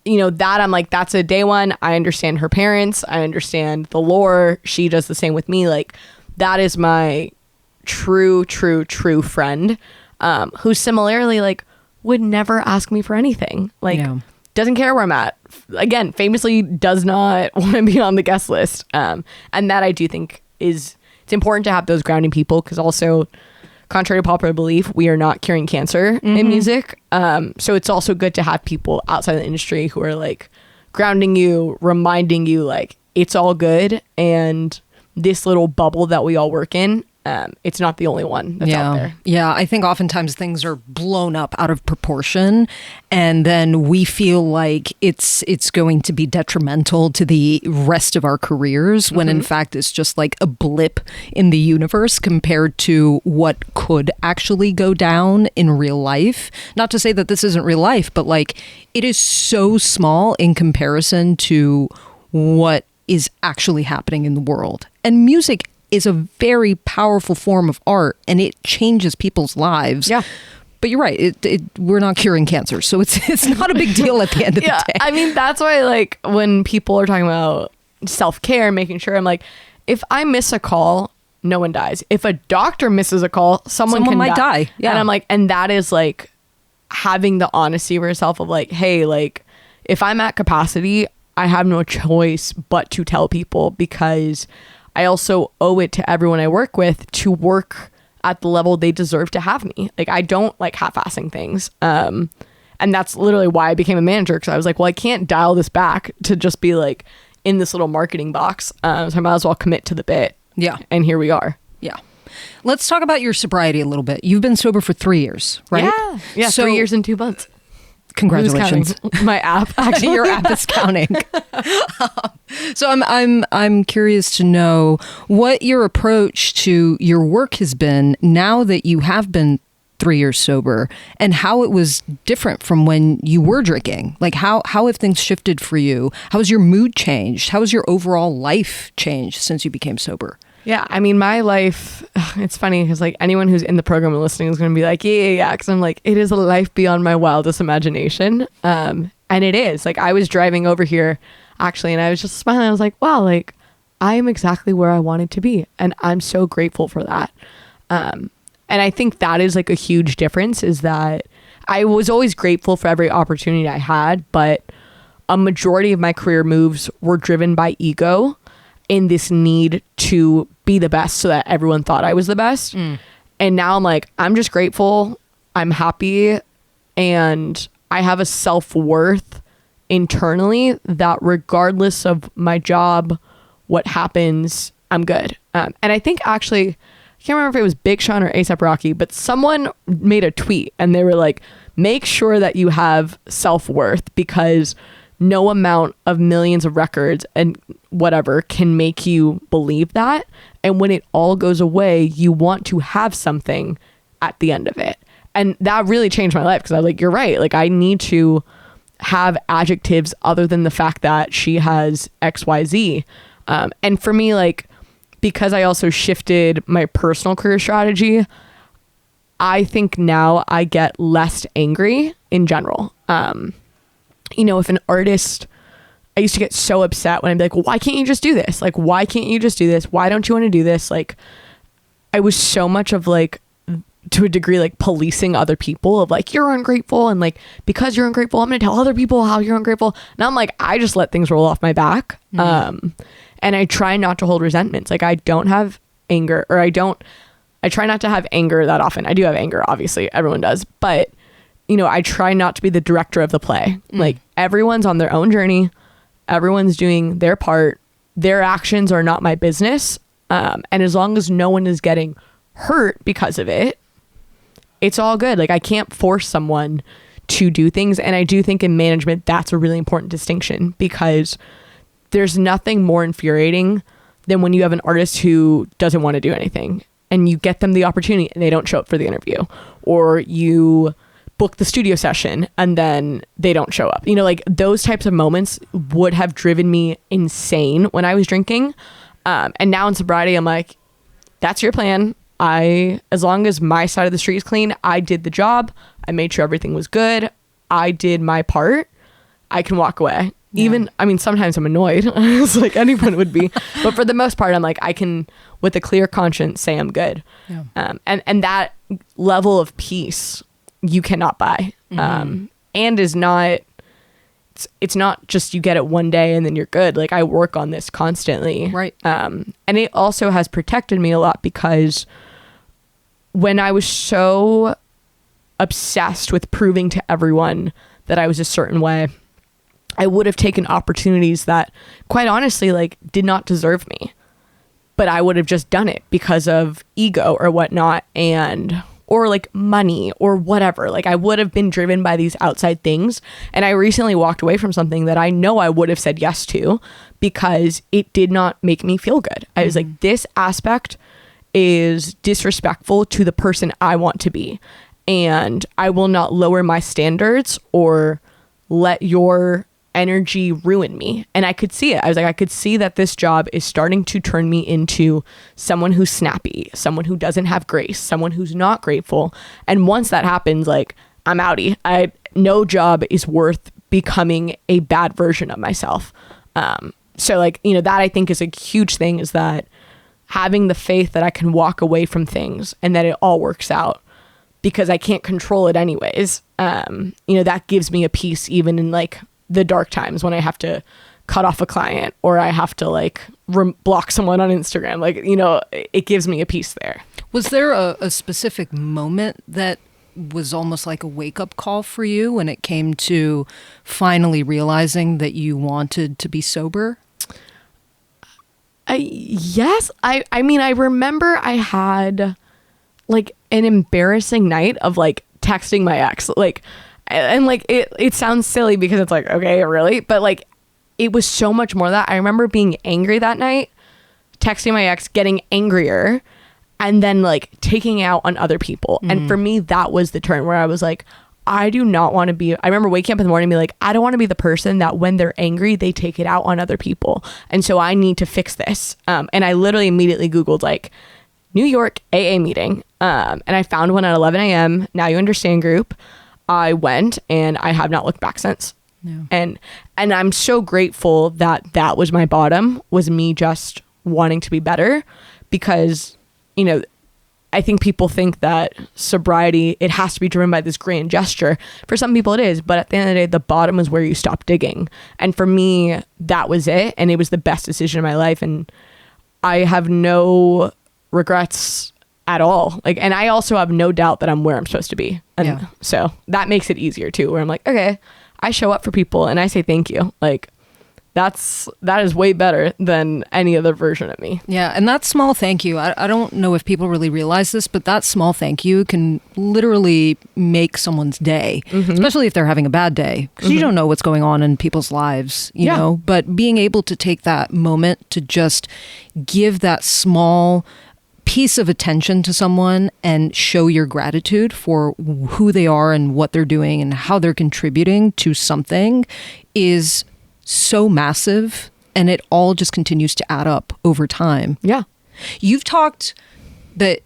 you know, that I'm like, that's a day one. I understand her parents. I understand the lore. She does the same with me. Like, that is my true friend, who similarly, like, would never ask me for anything. Like, doesn't care where I'm at. Again, famously does not want to be on the guest list. And that I do think it's important to have those grounding people, because also, contrary to popular belief, we are not curing cancer in music. So it's also good to have people outside the industry who are like grounding you, reminding you like it's all good, and this little bubble that we all work in, it's not the only one that's out there. Yeah, I think oftentimes things are blown up out of proportion, and then we feel like it's going to be detrimental to the rest of our careers, when in fact it's just like a blip in the universe compared to what could actually go down in real life. Not to say that this isn't real life, but like it is so small in comparison to what is actually happening in the world. And music is a very powerful form of art, and it changes people's lives. Yeah. But you're right. We're not curing cancer, so it's not a big deal at the end of the day. I mean, that's why, like, when people are talking about self-care, making sure, I'm like, if I miss a call, no one dies. If a doctor misses a call, someone might die. Yeah. And I'm like, and that is like having the honesty of yourself of like, hey, like, if I'm at capacity, I have no choice but to tell people, because I also owe it to everyone I work with to work at the level they deserve to have me. Like, I don't like half-assing things. And that's literally why I became a manager, because I was like, well, I can't dial this back to just be like in this little marketing box. So I might as well commit to the bit. Yeah. And here we are. Yeah. Let's talk about your sobriety a little bit. You've been sober for 3 years, right? Yeah. So, 3 years and 2 months. Congratulations. My app, actually. Your app is counting. So I'm curious to know what your approach to your work has been now that you have been 3 years sober, and how it was different from when you were drinking. Like, how have things shifted for you? How has your mood changed? How has your overall life changed since you became sober? Yeah, I mean, my life, it's funny because like anyone who's in the program and listening is going to be like, yeah, because I'm like, it is a life beyond my wildest imagination. And it is. Like, I was driving over here actually, and I was just smiling. I was like, wow, like, I am exactly where I wanted to be. And I'm so grateful for that. And I think that is like a huge difference, is that I was always grateful for every opportunity I had, but a majority of my career moves were driven by ego, in this need to be the best so that everyone thought I was the best. And now I'm like, I'm just grateful. I'm happy. And I have a self-worth internally that regardless of my job, what happens, I'm good. And I think actually, I can't remember if it was Big Sean or A$AP Rocky, but someone made a tweet and they were like, make sure that you have self-worth, because no amount of millions of records and whatever can make you believe that. And when it all goes away, you want to have something at the end of it. And that really changed my life, because I was like, you're right. Like, I need to have adjectives other than the fact that she has XYZ. And for me, like, because I also shifted my personal career strategy, I think now I get less angry in general. You know, if an artist, I used to get so upset when I'd be like, well, why can't you just do this? Like, why can't you just do this? Why don't you want to do this? Like, I was so much of like, to a degree, like policing other people of like, you're ungrateful. And like, because you're ungrateful, I'm going to tell other people how you're ungrateful. Now I'm like, I just let things roll off my back. And I try not to hold resentments. Like, I don't have anger, or I try not to have anger that often. I do have anger, obviously, everyone does. But you know, I try not to be the director of the play. Like, everyone's on their own journey. Everyone's doing their part. Their actions are not my business. And as long as no one is getting hurt because of it, it's all good. Like, I can't force someone to do things. And I do think in management, that's a really important distinction, because there's nothing more infuriating than when you have an artist who doesn't want to do anything and you get them the opportunity and they don't show up for the interview, or you book the studio session and then they don't show up. You know, like those types of moments would have driven me insane when I was drinking. And now in sobriety, I'm like, that's your plan. As long as my side of the street is clean, I did the job. I made sure everything was good. I did my part. I can walk away. Yeah. Even, I mean, sometimes I'm annoyed. It's like anyone would be. But for the most part, I'm like, I can, with a clear conscience, say I'm good. Yeah. And that level of peace you cannot buy. And is not, it's not just you get it one day and then you're good. Like I work on this constantly. Right. And it also has protected me a lot, because when I was so obsessed with proving to everyone that I was a certain way, I would have taken opportunities that, quite honestly, like did not deserve me, but I would have just done it because of ego or whatnot, or like money or whatever. Like I would have been driven by these outside things. And I recently walked away from something that I know I would have said yes to because it did not make me feel good. I was like, this aspect is disrespectful to the person I want to be, and I will not lower my standards or let your energy ruin me. And I could see it. I was like, I could see that this job is starting to turn me into someone who's snappy, someone who doesn't have grace, someone who's not grateful. And once that happens, like I'm outie. No job is worth becoming a bad version of myself. So like, you know, that I think is a huge thing, is that having the faith that I can walk away from things and that it all works out, because I can't control it anyways. You know, that gives me a peace even in like the dark times when I have to cut off a client or I have to like block someone on Instagram. Like, you know, it gives me a peace there. Was there a specific moment that was almost like a wake-up call for you when it came to finally realizing that you wanted to be sober? Yes. I mean, I remember I had like an embarrassing night of like texting my ex, like, and like it sounds silly because it's like, okay, really? But like it was so much more that I remember being angry that night, texting my ex, getting angrier, and then like taking out on other people. And for me, that was the turn where I was like, I do not want to be, I remember waking up in the morning and be like, I don't want to be the person that when they're angry, they take it out on other people. And so I need to fix this. And I literally immediately Googled like New York AA meeting. And I found one at 11 a.m. Now You Understand group. I went and I have not looked back since. No. And I'm so grateful that that was my bottom, was me just wanting to be better, because, you know, I think people think that sobriety, it has to be driven by this grand gesture. For some people it is, but at the end of the day, the bottom is where you stop digging. And for me, that was it. And it was the best decision of my life. And I have no regrets at all. Like, and I also have no doubt that I'm where I'm supposed to be. And so that makes it easier too, where I'm like, okay, I show up for people and I say thank you. Like, that is way better than any other version of me. Yeah, and that small thank you, I don't know if people really realize this, but that small thank you can literally make someone's day, especially if they're having a bad day, because you don't know what's going on in people's lives, you know, but being able to take that moment to just give that small piece of attention to someone and show your gratitude for who they are and what they're doing and how they're contributing to something is so massive, and it all just continues to add up over time. Yeah. You've talked that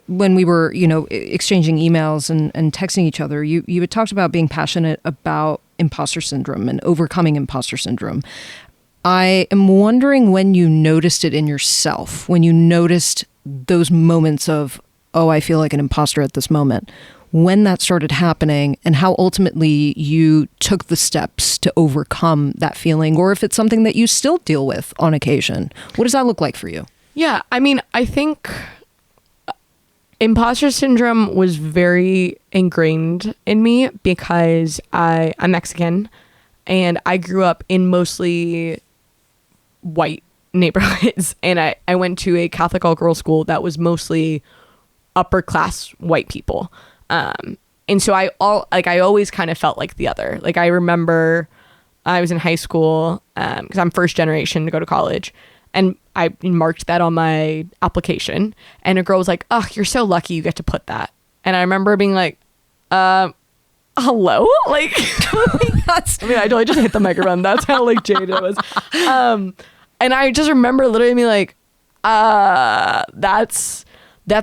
when we were, you know, exchanging emails and texting each other, you had talked about being passionate about imposter syndrome and overcoming imposter syndrome. I am wondering when you noticed it in yourself, when you noticed those moments of, oh, I feel like an imposter at this moment, when that started happening and how ultimately you took the steps to overcome that feeling, or if it's something that you still deal with on occasion. What does that look like for you? Yeah, I mean, I think imposter syndrome was very ingrained in me because I'm Mexican and I grew up in mostly white neighborhoods, and I went to a Catholic all-girls school that was mostly upper class white people. And so I always kind of felt like the other. Like I remember I was in high school, because I'm first generation to go to college, and I marked that on my application, and a girl was like, "Oh, you're so lucky you get to put that." And I remember being like, hello? Like, I mean, I totally just hit the microphone. That's how like jaded it was. And I just remember literally being like, that's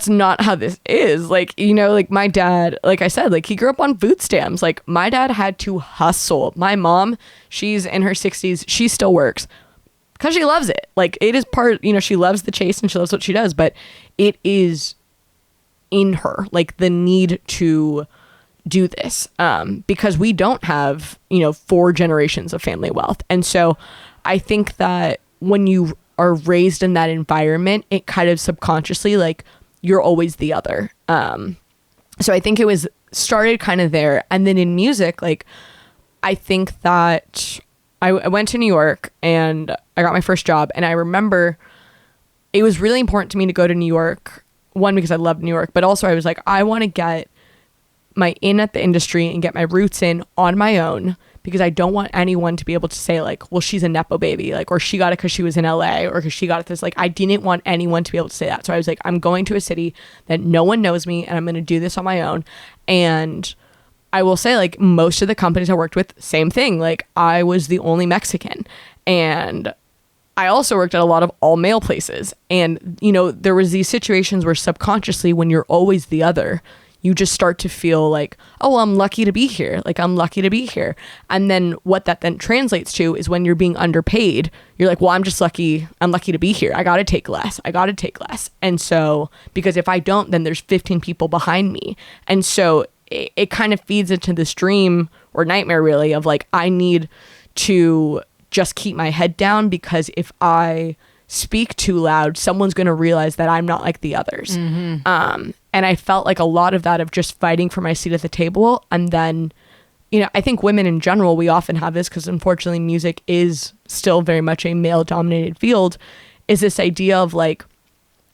not how this is. Like, you know, like my dad, like I said, like he grew up on food stamps. Like my dad had to hustle. My mom, she's in her 60s. She still works because she loves it. Like it is part, you know, she loves the chase and she loves what she does, but it is in her, like the need to do this, because we don't have, you know, 4 generations of family wealth. And so I think that when you are raised in that environment, it kind of subconsciously, like you're always the other. So I think it was started kind of there. And then in music, like I think that I went to New York and I got my first job, and I remember it was really important to me to go to New York, one, because I loved New York, but also I was like, I want to get my in at the industry and get my roots in on my own, because I don't want anyone to be able to say like, well, she's a Nepo baby, like, or she got it because she was in LA, or because she got it this, like, I didn't want anyone to be able to say that. So I was like, I'm going to a city that no one knows me, and I'm going to do this on my own. And I will say, like, most of the companies I worked with, same thing. Like, I was the only Mexican, and I also worked at a lot of all male places. And, you know, there was these situations where subconsciously, when you're always the other, you just start to feel like, oh, I'm lucky to be here. Like, I'm lucky to be here. And then what that then translates to is when you're being underpaid, you're like, well, I'm just lucky. I'm lucky to be here. I got to take less. And so, because if I don't, then there's 15 people behind me. And so it kind of feeds into this dream or nightmare, really, of like, I need to just keep my head down, because if I speak too loud, someone's going to realize that I'm not like the others. And I felt like a lot of that of just fighting for my seat at the table. And then, you know, I think women in general, we often have this, because unfortunately music is still very much a male dominated field, is this idea of like,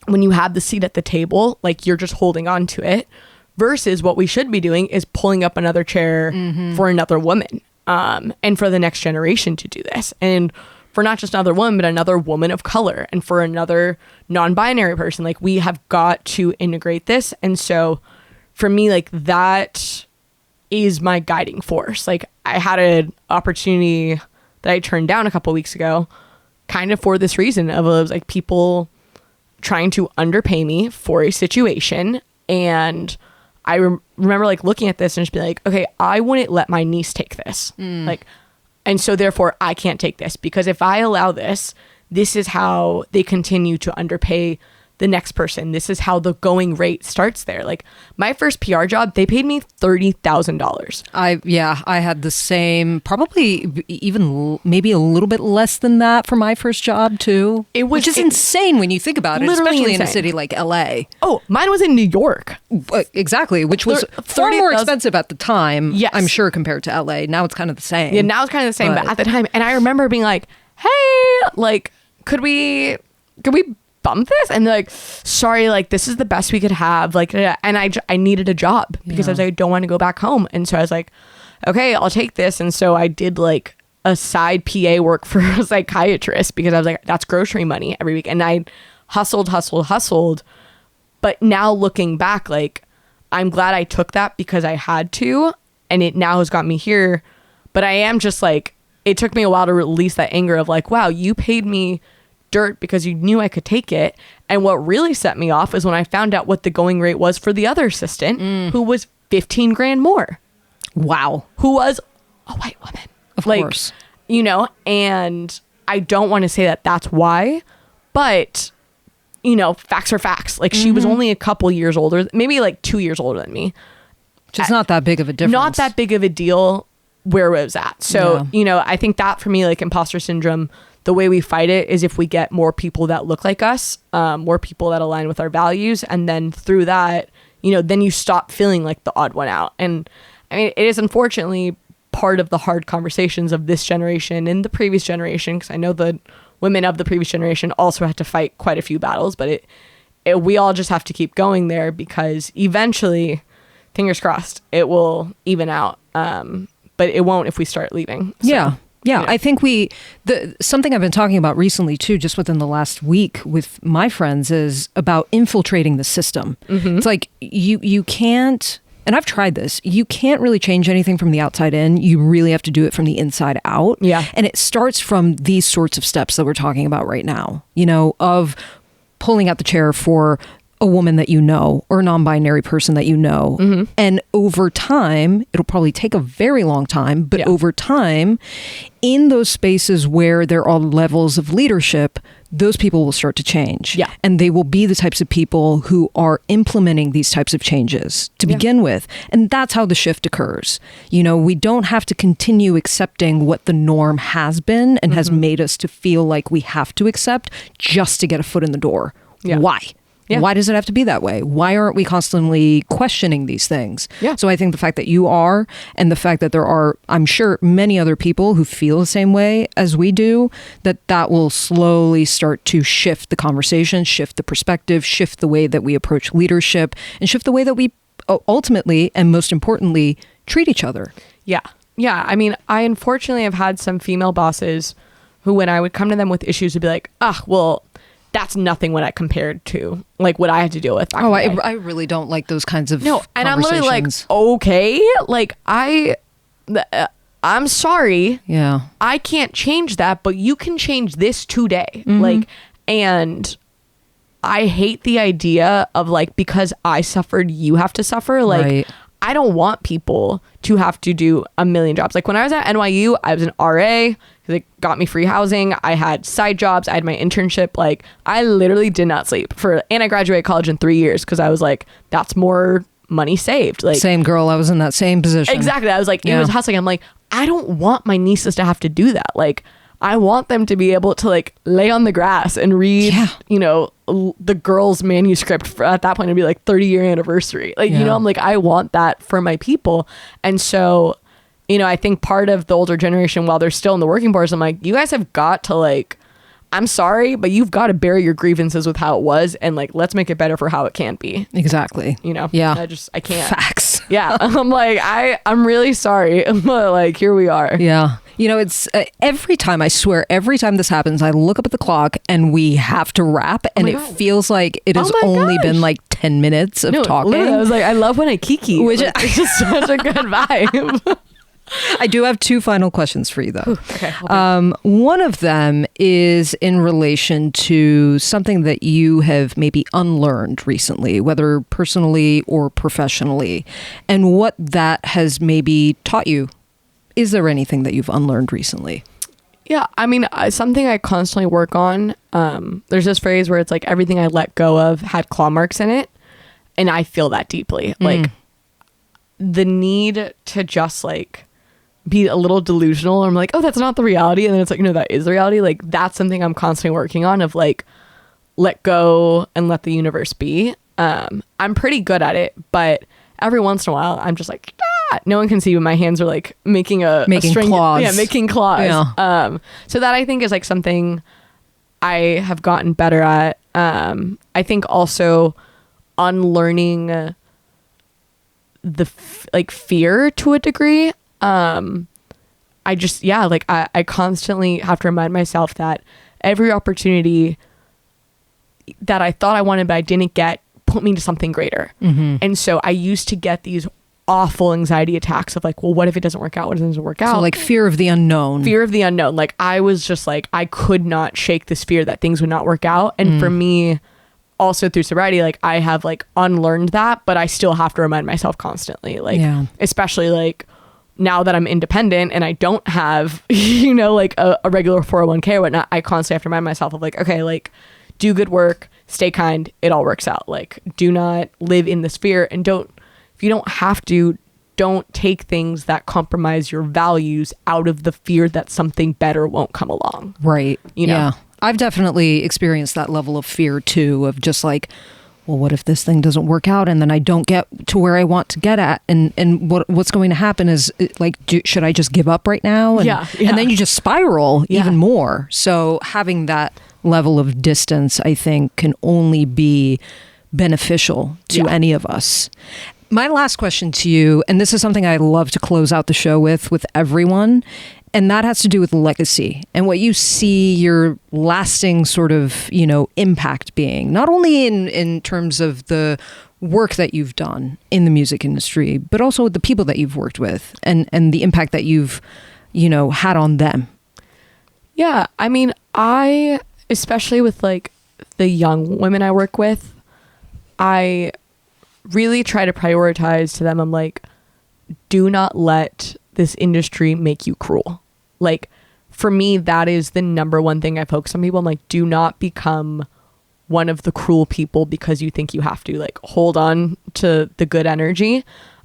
when you have the seat at the table, like you're just holding on to it, versus what we should be doing is pulling up another chair for another woman, and for the next generation to do this. And for not just another woman, but another woman of color, and for another non-binary person. Like, we have got to integrate this. And so for me, like, that is my guiding force. Like, I had an opportunity that I turned down a couple weeks ago, kind of for this reason of, it was like people trying to underpay me for a situation. And I remember like looking at this and just being like, okay, I wouldn't let my niece take this. Like, and so therefore I can't take this, because if I allow this, this is how they continue to underpay the next person. This is how the going rate starts there. Like, my first PR job, they paid me $30,000. I had the same, probably even maybe a little bit less than that for my first job too. Which is insane when you think about it, especially in a city like LA. Oh, mine was in New York. Exactly, which was far more expensive at the time. Yes. I'm sure, compared to LA. Now it's kind of the same. Yeah, now it's kind of the same, but at the time, and I remember being like, hey, like, could we bump this? And they're like, sorry, like, this is the best we could have, like, and I needed a job, because I was like, I don't want to go back home. And so I was like, okay, I'll take this. And so I did like a side PA work for a psychiatrist, because I was like, that's grocery money every week. And I hustled. But now looking back, like, I'm glad I took that, because I had to, and it now has got me here. But I am just like, it took me a while to release that anger of like, wow, you paid me dirt because you knew I could take it. And what really set me off is when I found out what the going rate was for the other assistant, who was 15 grand more. Wow. Who was a white woman. Of course. You know, and I don't want to say that that's why, but, you know, facts are facts. Like, she was only a couple years older, maybe like 2 years older than me. Just not that big of a difference. Not that big of a deal where it was at. So, you know, I think that for me, like, imposter syndrome, the way we fight it is if we get more people that look like us, more people that align with our values. And then through that, you know, then you stop feeling like the odd one out. And I mean, it is unfortunately part of the hard conversations of this generation and the previous generation, because I know the women of the previous generation also had to fight quite a few battles, but we all just have to keep going there, because eventually, fingers crossed, it will even out. But it won't if we start leaving. So. Yeah. Yeah, I think something I've been talking about recently too, just within the last week with my friends, is about infiltrating the system. It's like you can't, and I've tried this, you can't really change anything from the outside in. You really have to do it from the inside out. Yeah. And it starts from these sorts of steps that we're talking about right now, of pulling out the chair for a woman that you know or a non-binary person that you know. And over time, it'll probably take a very long time, but over time, in those spaces where there are levels of leadership, those people will start to change. Yeah. And they will be the types of people who are implementing these types of changes to begin with. And that's how the shift occurs. We don't have to continue accepting what the norm has been and has made us to feel like we have to accept just to get a foot in the door. Yeah. Why? Yeah. Why does it have to be that way? Why aren't we constantly questioning these things? Yeah. So I think the fact that you are, and the fact that there are, I'm sure, many other people who feel the same way as we do, that will slowly start to shift the conversation, shift the perspective, shift the way that we approach leadership, and shift the way that we ultimately, and most importantly, treat each other. Yeah. Yeah. I mean, I unfortunately have had some female bosses who, when I would come to them with issues, would be like, well, that's nothing when I compared to like what I had to deal with. I really don't like those kinds of and I'm literally like, okay, like I'm sorry. Yeah. I can't change that, but you can change this today. Like, and I hate the idea of like, because I suffered, you have to suffer. Like, right. I don't want people to have to do a million jobs. Like when I was at NYU, I was an RA. It got me free housing. I had side jobs. I had my internship. Like I literally did not sleep and I graduated college in 3 years because I was like, that's more money saved. Like same girl. I was in that same position. Exactly. I was like, it was hustling. I'm like, I don't want my nieces to have to do that. Like I want them to be able to like lay on the grass and read, the girl's manuscript at that point. It'd be like 30-year anniversary. Like, I'm like, I want that for my people. And so, I think part of the older generation, while they're still in the working force, I'm like, you guys have got to like, I'm sorry, but you've got to bury your grievances with how it was. And like, let's make it better for how it can be. Exactly. Yeah. I can't. Facts. Yeah. I'm like, I'm really sorry. But like, here we are. Yeah. It's every time this happens, I look up at the clock and we have to wrap, and it feels like it has only been like 10 minutes of talking. I was like, I love when I kiki. It's just such a good vibe. I do have two final questions for you, though. Ooh, okay. One of them is in relation to something that you have maybe unlearned recently, whether personally or professionally, and what that has maybe taught you. Is there anything that you've unlearned recently? Yeah, I mean, something I constantly work on. There's this phrase where it's like everything I let go of had claw marks in it, and I feel that deeply. Like the need to just like be a little delusional. I'm like, oh, that's not the reality. And then it's like, no, that is the reality. Like that's something I'm constantly working on, of like, let go and let the universe be. I'm pretty good at it, but every once in a while I'm just like, no one can see, but my hands are like making claws. Yeah, making claws. Yeah. So that I think is like something I have gotten better at. I think also unlearning the fear to a degree. I just, I constantly have to remind myself that every opportunity that I thought I wanted but I didn't get put me to something greater. And so I used to get these awful anxiety attacks of like, well, what if it doesn't work out? What if it doesn't work out? So like fear of the unknown. Like I was just like, I could not shake this fear that things would not work out. And for me, also through sobriety, like I have like unlearned that, but I still have to remind myself constantly, like, especially like now that I'm independent and I don't have, like a regular 401k or whatnot, I constantly have to remind myself of like, okay, like do good work, stay kind, it all works out. Like do not live in this fear, and if you don't have to, don't take things that compromise your values out of the fear that something better won't come along. Right. Yeah. I've definitely experienced that level of fear too, of just like, well, what if this thing doesn't work out and then I don't get to where I want to get at? And what's going to happen is like, should I just give up right now? And, and then you just spiral even more. So having that level of distance, I think, can only be beneficial to any of us. My last question to you, and this is something I love to close out the show with everyone, And that has to do with legacy and what you see your lasting sort of, impact being, not only in terms of the work that you've done in the music industry, but also with the people that you've worked with and the impact that you've, had on them. Yeah. I mean, especially with like the young women I work with, I really try to prioritize to them. I'm like, do not let this industry make you cruel. Like, for me, that is the number one thing I focus on people. I'm like, do not become one of the cruel people because you think you have to. Like, hold on to the good energy.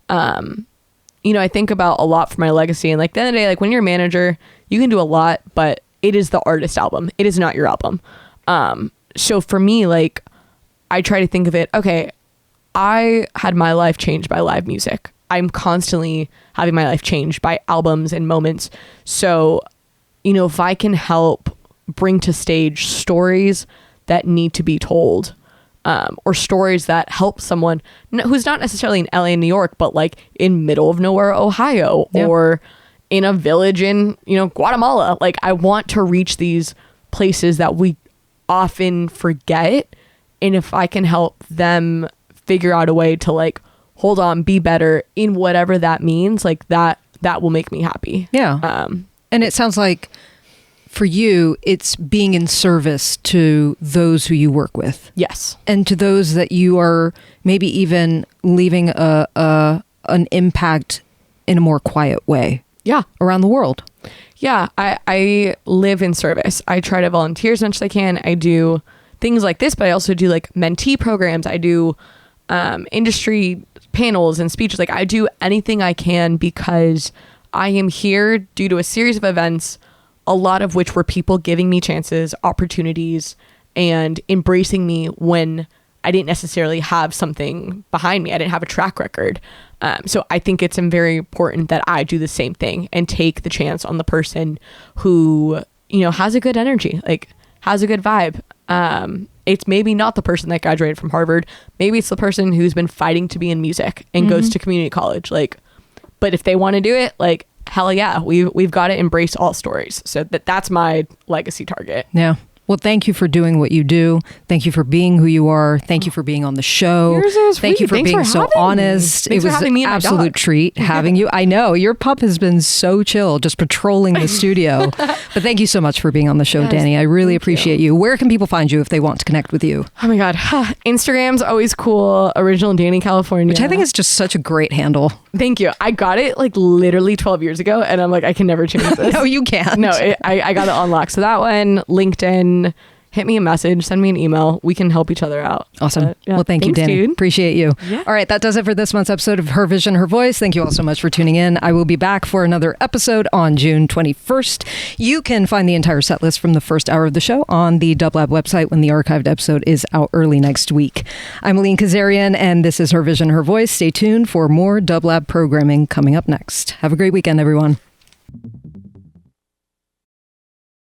I think about a lot for my legacy, and like, at the end of the day, like, when you're a manager, you can do a lot, but it is the artist album. It is not your album. So for me, like, I try to think of it, okay, I had my life changed by live music. I'm constantly having my life changed by albums and moments. So, if I can help bring to stage stories that need to be told, or stories that help someone who's not necessarily in LA and New York, but like in middle of nowhere, Ohio, or in a village in, Guatemala. Like, I want to reach these places that we often forget. And if I can help them figure out a way to like, hold on, be better in whatever that means, like that will make me happy. Yeah. And it sounds like for you, it's being in service to those who you work with. Yes. And to those that you are maybe even leaving an impact in a more quiet way. Yeah. Around the world. Yeah. I live in service. I try to volunteer as much as I can. I do things like this, but I also do like mentee programs. I do industry panels and speeches. Like, I do anything I can because I am here due to a series of events, a lot of which were people giving me chances, opportunities, and embracing me when I didn't necessarily have something behind me. I didn't have a track record. So I think it's very important that I do the same thing and take the chance on the person who, has a good energy, like has a good vibe. It's maybe not the person that graduated from Harvard. Maybe it's the person who's been fighting to be in music and goes to community college. Like, but if they want to do it, like, hell yeah, we've got to embrace all stories. So that's my legacy target. Yeah. Well, thank you for doing what you do. Thank you for being who you are. Thank you for being on the show. You're so sweet. Thank you for Thanks being for so honest. Thanks it was for having me an and my absolute dog. treat having you. I know your pup has been so chill, just patrolling the studio. But thank you so much for being on the show, Yes, Dani. I really thank appreciate you. Where can people find you if they want to connect with you? Oh my God. Instagram's always cool. Original Dani, California. Which I think is just such a great handle. Thank you. I got it like literally 12 years ago, and I'm like, I can never change this. No, you can't. No, I got it unlocked. So that one, LinkedIn, hit me a message, send me an email. We can help each other out. Awesome. But, yeah. Well, thank you, Thanks, Dani. dude. Appreciate you. Yeah. All right. That does it for this month's episode of Her Vision, Her Voice. Thank you all so much for tuning in. I will be back for another episode on June 21st. You can find the entire set list from the first hour of the show on the Dublab website when the archived episode is out early next week. I'm Aline Kazarian, and this is Her Vision, Her Voice. Stay tuned for more Dublab programming coming up next. Have a great weekend, everyone.